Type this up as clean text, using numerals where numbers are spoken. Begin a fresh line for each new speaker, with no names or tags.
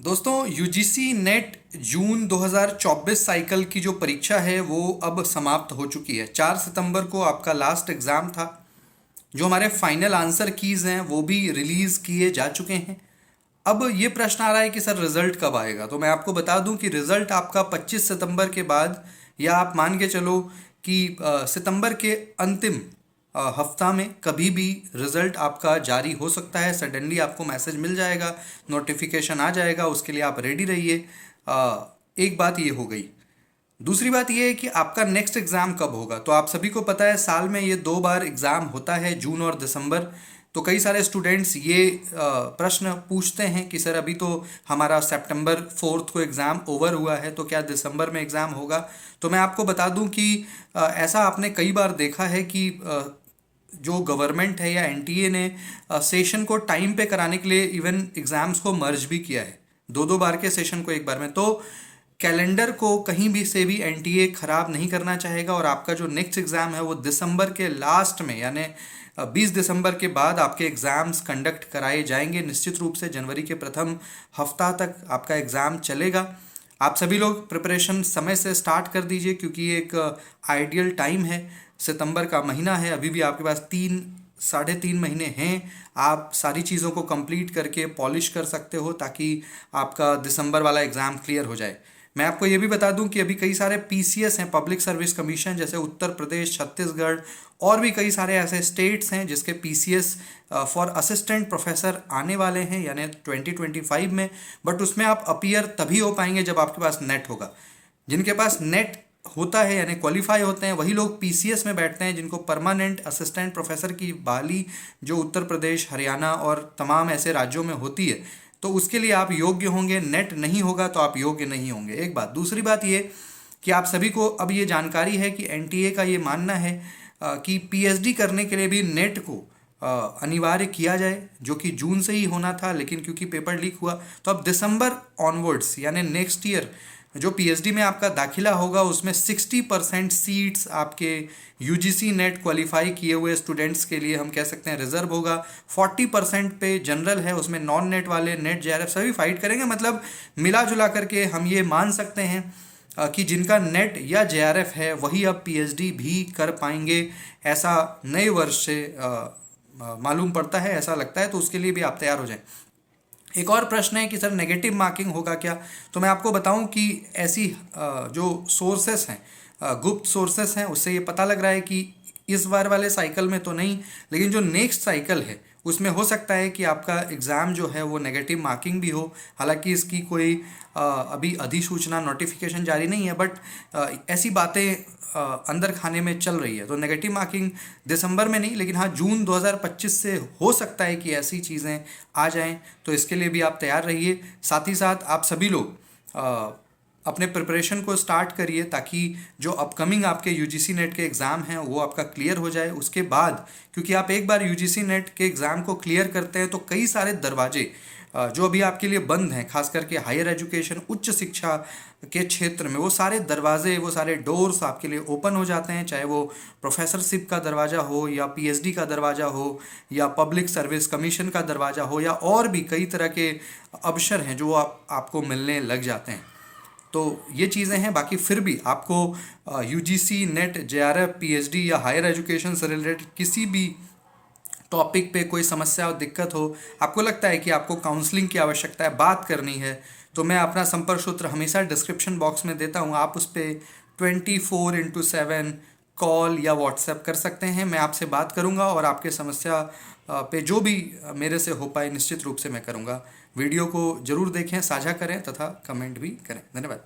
दोस्तों UGC net जून 2024 cycle की जो परीक्षा है वो अब समाप्त हो चुकी है। 4 सितंबर को आपका लास्ट एग्ज़ाम था। जो हमारे फाइनल आंसर कीज़ हैं वो भी रिलीज़ किए जा चुके हैं। अब ये प्रश्न आ रहा है कि सर रिज़ल्ट कब आएगा। तो मैं आपको बता दूं कि रिज़ल्ट आपका 25 सितंबर के बाद, या आप मान के चलो कि सितंबर के अंतिम हफ्ता में कभी भी रिज़ल्ट आपका जारी हो सकता है। सडनली आपको मैसेज मिल जाएगा, नोटिफिकेशन आ जाएगा, उसके लिए आप रेडी रहिए। एक बात ये हो गई। दूसरी बात ये है कि आपका नेक्स्ट एग्ज़ाम कब होगा। तो आप सभी को पता है साल में ये 2 बार एग्ज़ाम होता है, जून और दिसंबर। तो कई सारे स्टूडेंट्स ये प्रश्न पूछते हैं कि सर अभी तो हमारा सितंबर 4 को एग्ज़ाम ओवर हुआ है, तो क्या दिसंबर में एग्ज़ाम होगा। तो मैं आपको बता दूं कि ऐसा आपने कई बार देखा है कि जो गवर्नमेंट है या एनटीए ने सेशन को टाइम पे कराने के लिए इवन एग्ज़ाम्स को मर्ज भी किया है, 2-2 बार के सेशन को एक बार में। तो कैलेंडर को कहीं भी से भी एनटीए ख़राब नहीं करना चाहेगा, और आपका जो नेक्स्ट एग्ज़ाम है वो दिसंबर के लास्ट में, यानी 20 दिसंबर के बाद आपके एग्ज़ाम्स कंडक्ट कराए जाएंगे। निश्चित रूप से जनवरी के प्रथम हफ्ता तक आपका एग्ज़ाम चलेगा। आप सभी लोग प्रिपरेशन समय से स्टार्ट कर दीजिए, क्योंकि ये एक आइडियल टाइम है। सितंबर का महीना है, अभी भी आपके पास 3-3.5 महीने हैं। आप सारी चीज़ों को कंप्लीट करके पॉलिश कर सकते हो ताकि आपका दिसंबर वाला एग्ज़ाम क्लियर हो जाए। मैं आपको ये भी बता दूं कि अभी कई सारे पीसीएस हैं, पब्लिक सर्विस कमीशन, जैसे उत्तर प्रदेश, छत्तीसगढ़ और भी कई सारे ऐसे स्टेट्स हैं जिसके पीसीएस फॉर असिस्टेंट प्रोफेसर आने वाले हैं, यानी 2025 में। बट उसमें आप अपीयर तभी हो पाएंगे जब आपके पास नेट होगा। जिनके पास नेट होता है यानी क्वालिफाई होते हैं, वही लोग पीसीएस में बैठते हैं, जिनको परमानेंट असिस्टेंट प्रोफेसर की बहाली जो उत्तर प्रदेश, हरियाणा और तमाम ऐसे राज्यों में होती है, तो उसके लिए आप योग्य होंगे। नेट नहीं होगा तो आप योग्य नहीं होंगे, एक बात। दूसरी बात ये कि आप सभी को अब ये जानकारी है कि एनटीए का ये मानना है कि पीएचडी करने के लिए भी नेट को अनिवार्य किया जाए, जो कि जून से ही होना था, लेकिन क्योंकि पेपर लीक हुआ तो अब दिसंबर ऑनवर्ड्स यानी नेक्स्ट ईयर जो पीएचडी में आपका दाखिला होगा उसमें 60% सीट्स आपके यूजीसी नेट क्वालिफाई किए हुए स्टूडेंट्स के लिए हम कह सकते हैं रिजर्व होगा। 40% पे जनरल है, उसमें नॉन नेट वाले, नेट जेआरएफ सभी फाइट करेंगे। मतलब मिला जुला करके हम ये मान सकते हैं कि जिनका नेट या जेआरएफ है वही अब पीएचडी भी कर पाएंगे, ऐसा नए वर्ष से मालूम पड़ता है, ऐसा लगता है। तो उसके लिए भी आप तैयार हो जाएं। एक और प्रश्न है कि सर नेगेटिव मार्किंग होगा क्या। तो मैं आपको बताऊं कि ऐसी जो सोर्सेस हैं, गुप्त सोर्सेस हैं, उससे ये पता लग रहा है कि इस बार वाले साइकिल में तो नहीं, लेकिन जो नेक्स्ट साइकिल है उसमें हो सकता है कि आपका एग्ज़ाम जो है वो नेगेटिव मार्किंग भी हो। हालांकि इसकी कोई अभी अधिसूचना, नोटिफिकेशन जारी नहीं है, बट ऐसी बातें अंदर खाने में चल रही है। तो नेगेटिव मार्किंग दिसंबर में नहीं, लेकिन हाँ जून 2025 से हो सकता है कि ऐसी चीज़ें आ जाएं। तो इसके लिए भी आप तैयार रहिए। साथ ही साथ आप सभी लोग अपने प्रिपरेशन को स्टार्ट करिए, ताकि जो अपकमिंग आपके यूजीसी नेट के एग्ज़ाम हैं वो आपका क्लियर हो जाए। उसके बाद, क्योंकि आप एक बार यूजीसी नेट के एग्ज़ाम को क्लियर करते हैं तो कई सारे दरवाजे जो अभी आपके लिए बंद हैं, खास करके हायर एजुकेशन, उच्च शिक्षा के क्षेत्र में, वो सारे दरवाजे, वो सारे डोर्स आपके लिए ओपन हो जाते हैं। चाहे वो प्रोफेसरशिप का दरवाज़ा हो, या पीएचडी का दरवाज़ा हो, या पब्लिक सर्विस कमीशन का दरवाज़ा हो, या और भी कई तरह के अवसर हैं जो आपको मिलने लग जाते हैं। तो ये चीज़ें हैं। बाकी फिर भी आपको यूजीसी नेट, जेआरएफ, पीएचडी या हायर एजुकेशन से रिलेटेड किसी भी टॉपिक पे कोई समस्या और दिक्कत हो, आपको लगता है कि आपको काउंसलिंग की आवश्यकता है, बात करनी है, तो मैं अपना संपर्क सूत्र हमेशा डिस्क्रिप्शन बॉक्स में देता हूँ। आप उस पर 24x7 कॉल या व्हाट्सएप कर सकते हैं। मैं आपसे बात करूँगा और आपके समस्या पे जो भी मेरे से हो पाए निश्चित रूप से मैं करूँगा। वीडियो को जरूर देखें, साझा करें तथा कमेंट भी करें। धन्यवाद।